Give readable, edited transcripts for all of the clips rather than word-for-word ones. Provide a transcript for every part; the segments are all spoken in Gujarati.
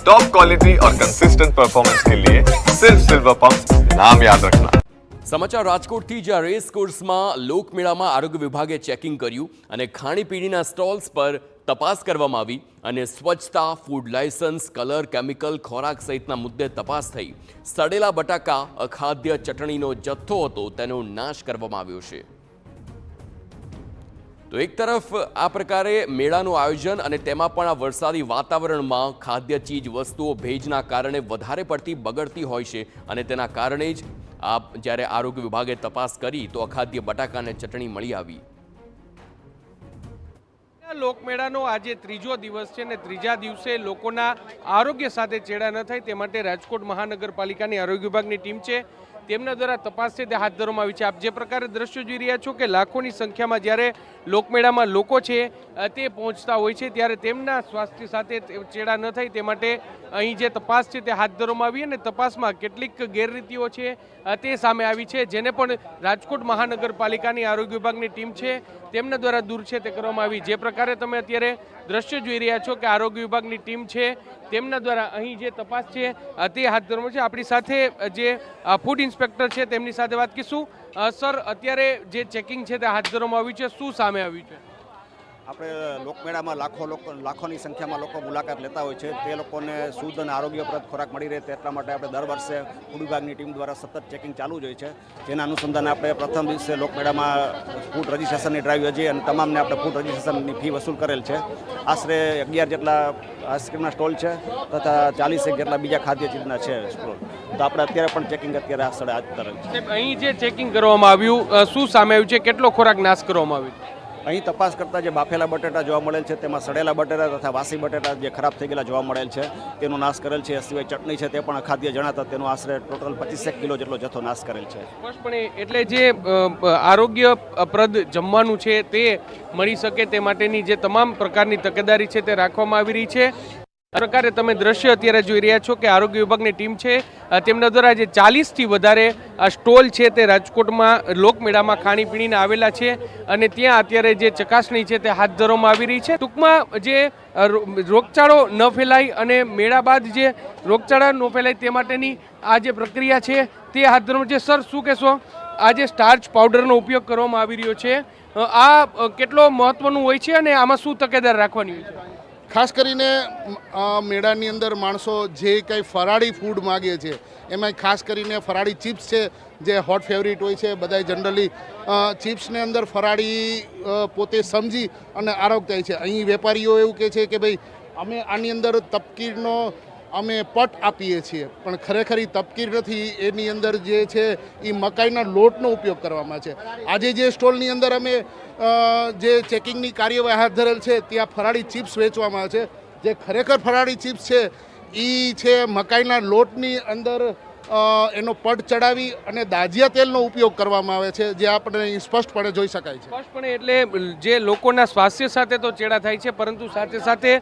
टॉप क्वालिटी और कंसिस्टेंट परफॉर्मेंस के लिए सिर्फ सिल्वर पंप नाम याद रखना। સમાચાર રાજકોટથી જ્યાં રેસ કોર્સમાં લોકમેળામાં આરોગ્ય વિભાગે ચેકિંગ કર્યું અને ખાણીપીણીના સ્ટોલ્સ પર તપાસ કરવામાં આવી અને સ્વચ્છતા, ફૂડ લાયસન્સ, કલર, કેમિકલ, ખોરાક સહિતના મુદ્દે તપાસ થઈ. સડેલા બટાકા, અખાદ્ય ચટણીનો જથ્થો હતો તેનો નાશ કરવામાં આવ્યો છે. તો એક તરફ આ પ્રકારે મેળાનું આયોજન અને તેમાં પણ આ વરસાદી વાતાવરણમાં ખાદ્ય ચીજ વસ્તુઓ ભેજના કારણે વધારે પડતી બગડતી હોય છે અને તેના કારણે જ જ્યારે આરોગ્ય વિભાગે તપાસ કરી તો અખાદ્ય બટાકા અને ચટણી મળી આવી. લોકમેળાનો આજે ત્રીજો દિવસ છે અને ત્રીજા દિવસે લોકોના આરોગ્ય સાથે ચેડા ન થાય તે માટે રાજકોટ મહાનગરપાલિકાની આરોગ્ય વિભાગની ટીમ છે તેમના દ્વારા તપાસ છે તે હાથ ધરવામાં આવી છે. આપ જે પ્રકારે દ્રશ્યો જોઈ રહ્યા છો કે લાખોની સંખ્યામાં જ્યારે લોકમેળામાં લોકો છે તે પહોંચતા હોય છે ત્યારે તેમના સ્વાસ્થ્ય સાથે ચેડા ન થાય તે માટે અહીં જે તપાસ છે તે હાથ ધરવામાં આવી અને તપાસમાં કેટલીક ગેરરીતિઓ છે તે સામે આવી છે જેને પણ રાજકોટ મહાનગરપાલિકાની આરોગ્ય વિભાગની ટીમ છે તેમના દ્વારા દૂર છે તે કરવામાં આવી. જે પ્રકારે તમે અત્યારે દ્રશ્યો જોઈ રહ્યા છો કે આરોગ્ય વિભાગની ટીમ છે તેમના દ્વારા અહીં જે તપાસ છે તે હાથ ધરવામાં છે. આપણી સાથે જે ફૂડ ઇન્સ્પેક્ટર છે તેમની સાથે વાત કરીશું. સર, અત્યારે જે ચેકિંગ છે તે હાથ ધરવામાં આવ્યું છે, શું સામે આવ્યું છે? આપણે લોકમેળામાં લાખોની સંખ્યામાં લોકો મુલાકાત લેતા હોય છે. તે લોકોને શુદ્ધ અને આરોગ્યપ્રદ ખોરાક મળી રહે એટલા માટે આપણે દર વર્ષે ફૂડ વિભાગની ટીમ દ્વારા સતત ચેકિંગ ચાલુ જ હોય છે. જેના અનુસંધાને આપણે પ્રથમ દિવસે લોકમેળામાં ફૂડ રજિસ્ટ્રેશનની ડ્રાઈવ યોજી અને તમામને આપણે ફૂડ રજિસ્ટ્રેશનની ફી વસૂલ કરેલ છે. આશરે 11 જેટલા આઈસ્ક્રીમના સ્ટોલ છે તથા 40 જેટલા બીજા ખાદ્ય ચીજના છે સ્ટોલ. તો આપણે અત્યારે પણ ચેકિંગ આ સ્થળે હાથ ધરેલ છે. અહીં જે ચેકિંગ કરવામાં આવ્યું શું સામે આવ્યું છે? કેટલો ખોરાક નાશ કરવામાં આવ્યો? અહીં તપાસ કરતાં જે બાફેલા બટેટા જોવા મળેલ છે તેમાં સડેલા બટેટા તથા વાસી બટેટા જે ખરાબ થઈ ગયેલા જોવા મળેલ છે તેનો નાશ કરેલ છે. સિવાય ચટણી છે તે પણ અખાદ્ય જણાતા તેનો આશરે ટોટલ 25 કિલો જેટલો જથ્થો નાશ કરેલ છે. સ્પષ્ટપણે એટલે જે આરોગ્યપ્રદ જમવાનું છે તે મળી શકે તે માટેની જે તમામ પ્રકારની તકેદારી છે તે રાખવામાં આવી રહી છે. આ પ્રકારે તમે દ્રશ્ય અત્યારે જોઈ રહ્યા છો કે આરોગ્ય વિભાગની ટીમ છે તેમના દ્વારા જે 40થી વધારે સ્ટોલ છે તે રાજકોટમાં લોકમેળામાં ખાણીપીણીના આવેલા છે અને ત્યાં અત્યારે જે ચકાસણી છે તે હાથ ધરવામાં આવી રહી છે. ટૂંકમાં જે રોગચાળો ન ફેલાય અને મેળા બાદ જે રોગચાળા ન ફેલાય તે માટેની આ જે પ્રક્રિયા છે તે હાથ ધરવામાં છે. સર, શું કહેશો? આ જે સ્ટાર્ચ પાવડરનો ઉપયોગ કરવામાં આવી રહ્યો છે આ કેટલો મહત્વનું હોય છે અને આમાં શું તકેદારી રાખવાની હોય છે? ખાસ કરીને મેળાની અંદર માણસો જે કંઈ ફરાળી ફૂડ માગે છે એમાં ખાસ કરીને ફરાળી ચિપ્સ છે જે હોટ ફેવરિટ હોય છે. બધા જનરલી ચિપ્સને અંદર ફરાળી પોતે સમજી અને આરોગ થાય છે. અહીં વેપારીઓ એવું કહે છે કે ભાઈ અમે આની અંદર તપકીરનો અમે પટ આપીએ છીએ પણ ખરેખર એ તપકીર નથી. એની અંદર જે છે એ મકાઈના લોટનો ઉપયોગ કરવામાં છે. આજે જે સ્ટોલની અંદર અમે જે ચેકિંગની કાર્યવાહી હાથ ધરેલ છે ત્યાં ફરાળી ચિપ્સ વેચવામાં આવે છે. જે ખરેખર ફરાળી ચિપ્સ છે એ છે મકાઈના લોટની અંદર એનો પટ ચડાવી અને દાજિયા તેલનો ઉપયોગ કરવામાં આવે છે જે આપણે સ્પષ્ટપણે જોઈ શકાય છે. સ્પષ્ટપણે એટલે જે લોકોના સ્વાસ્થ્ય સાથે તો ચેડા થાય છે પરંતુ સાથે સાથે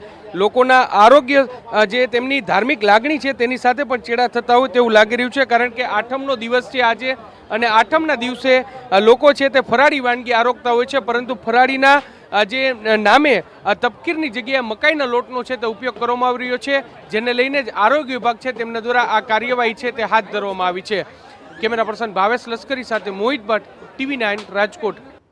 લોકોના આરોગ્ય જે તેમની ધાર્મિક લાગણી છે તેની સાથે પણ ચેડા થતા હોય તેવું લાગી રહ્યું છે. કારણ કે આઠમનો દિવસ છે આજે અને આઠમના દિવસે લોકો છે તે ફરાળી વાનગી આરોગતા હોય છે પરંતુ ફરાળીના જે નામે તપકીરની જગ્યાએ મકાઈના લોટનો છે તે ઉપયોગ કરવામાં આવી રહ્યો છે જેને લઈને જ આરોગ્ય વિભાગ છે તેમના દ્વારા આ કાર્યવાહી છે તે હાથ ધરવામાં આવી છે. કેમેરા પર્સન ભાવેશ લશ્કરી સાથે મોહિત ભટ્ટ, TV9 રાજકોટ.